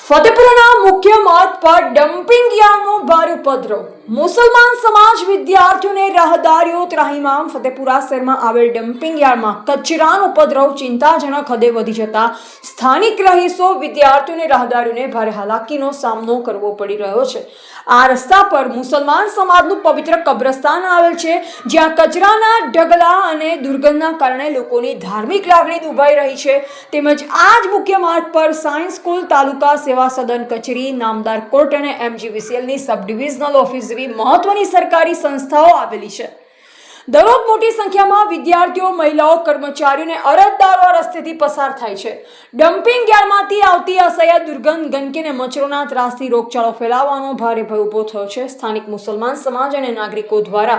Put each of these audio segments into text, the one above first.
ફતેપુરાના મુખ્ય માર્ગ પર ડમ્પિંગ યાર્ડનો ભારે ઉપદ્રવ. મુસલમાન સમાજ વિદ્યાર્થીઓને રાહદારીઓ ત્રાહિમામ. ફતેપુરા શહેરમાં આવેલ ડમ્પિંગ યાર્ડમાં કચરાનો ઉપદ્રવ ચિંતાજનક હદે વધી જતા સ્થાનિક રહીશો, વિદ્યાર્થીઓને રાહદારીઓને ભારે હાલાકીનો સામનો કરવો પડી રહ્યો છે. આ રસ્તા પર મુસલમાન સમાજનું પવિત્ર કબ્રસ્તાન આવેલ છે, જ્યાં કચરાના ઢગલા અને દુર્ગંધના કારણે લોકોની ધાર્મિક લાગણી દુભાઈ રહી છે. તેમજ આ જ મુખ્ય માર્ગ પર સાયન્સ સ્કૂલ, તાલુકા સેવા સદન કચેરી, નામદાર કોર્ટ અને MGVCLની સબ ડિવિઝનલ ઓફિસ જેવી મહત્વની સરકારી સંસ્થાઓ આવેલી છે. દરરોજ મોટી સંખ્યામાં વિદ્યાર્થીઓ, મહિલાઓ, કર્મચારીઓને અરજદારો આ રસ્તેથી પસાર થાય છે. ડમ્પિંગ યાર્ડમાંથી આવતી અસહ્ય દુર્ગંધ, ગંદકી અને મચ્છરોના ત્રાસથી રોગચાળો ફેલાવાનો ભારે ભય ઊભો થયો છે. સ્થાનિક મુસલમાન સમાજ અને નાગરિકો દ્વારા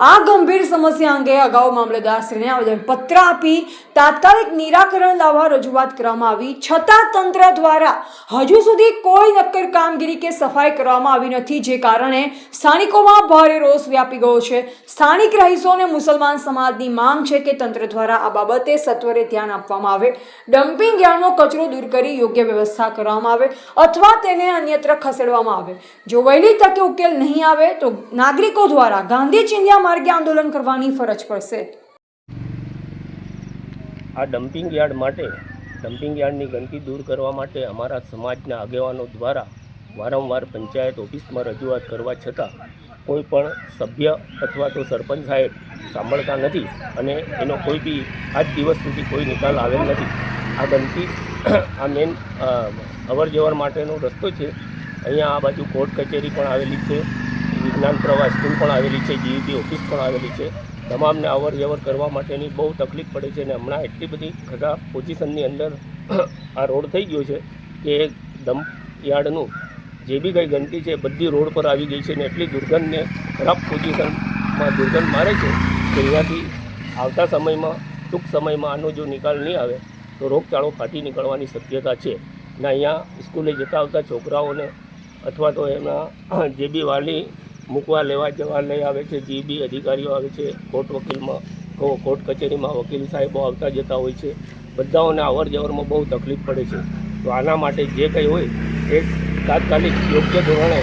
આ ગંભીર સમસ્યા અંગે અગાઉ મામલતદારશ્રીને આવેદનપત્ર આપી તાત્કાલિક નિરાકરણ લાવવા રજૂઆત કરવામાં આવી, છતાં તંત્ર દ્વારા હજુ સુધી કોઈ નક્કર કામગીરી કે સફાઈ કરવામાં આવી નથી, જે કારણે સ્થાનિકોમાં ભારે રોષ વ્યાપી ગયો છે. સ્થાનિક રહીશો અને મુસલમાન સમાજની માંગ છે કે તંત્ર દ્વારા આ બાબતે સત્વરે ધ્યાન આપવામાં આવે, ડમ્પિંગ યાર્ડનો કચરો દૂર કરી યોગ્ય વ્યવસ્થા કરવામાં આવે અથવા તેને અન્યત્ર ખસેડવામાં આવે. જો વહેલી તકે ઉકેલ નહીં આવે તો નાગરિકો દ્વારા ગાંધી ચિંધ્યા માર્ગે આંદોલન કરવાની ફરજ પડશે. આ ડમ્પિંગ યાર્ડ માટે, ડમ્પિંગ યાર્ડની ગંદકી દૂર કરવા માટે અમારા સમાજના આગેવાનો દ્વારા વારંવાર પંચાયત ઓફિસમાં રજૂઆત કરવા છતાં કોઈ પણ સભ્ય અથવા તો સરપંચ સાહેબ સાંભળતા નથી અને એનો કોઈ બી આજ દિવસ સુધી કોઈ નિકાલ આવેલ નથી. આ ગંદકી આ મેન અવર જવર માટેનો રસ્તો છે. અહીંયા આ બાજુ કોર્ટ કચેરી પણ આવેલી છે, વિજ્ઞાન પ્રવાહ સ્કૂલ પણ આવેલી છે, GEB ઓફિસ પણ આવેલી છે. તમામને અવર જવર કરવા માટેની બહુ તકલીફ પડે છે અને હમણાં એટલી બધી ખરાબ પોઝિશનની અંદર આ રોડ થઈ ગયો છે કે ડમ્પ યાર્ડનું જે બી કંઈ ગંદકી છે બધી રોડ પર આવી ગઈ છે અને એટલી દુર્ગંધને ખરાબ પોઝિશનમાં દુર્ગંધ મારે છે કે અહીંયાથી આવતા સમયમાં, ટૂંક સમયમાં આનો જો નિકાલ નહીં આવે તો રોગચાળો ફાટી નીકળવાની શક્યતા છે. અને અહીંયા સ્કૂલે જતા આવતા છોકરાઓને અથવા તો એમના જે બી વાલી મૂકવા લેવા જવા લઈ આવે છે, GEB અધિકારીઓ આવે છે, કોર્ટ કચેરીમાં વકીલ સાહેબો આવતા જતા હોય છે, બધાઓને અવર જવરમાં બહુ તકલીફ પડે છે. તો આના માટે જે કંઈ હોય એ તાત્કાલિક યોગ્ય ધોરણે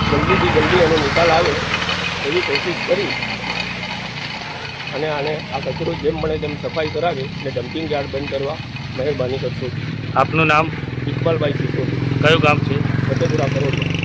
જલ્દીથી જલ્દી એનો નિકાલ આવે એવી કોશિશ કરી અને આને આ કચરો જેમ મળે તેમ સફાઈ કરાવે અને ડમ્પિંગ યાર્ડ બંધ કરવા મહેરબાની કરશો. આપનું નામ? ઇકબાલભાઈ સિસોદી. કયું ગામ છે? ફતેપુરા કરોડ.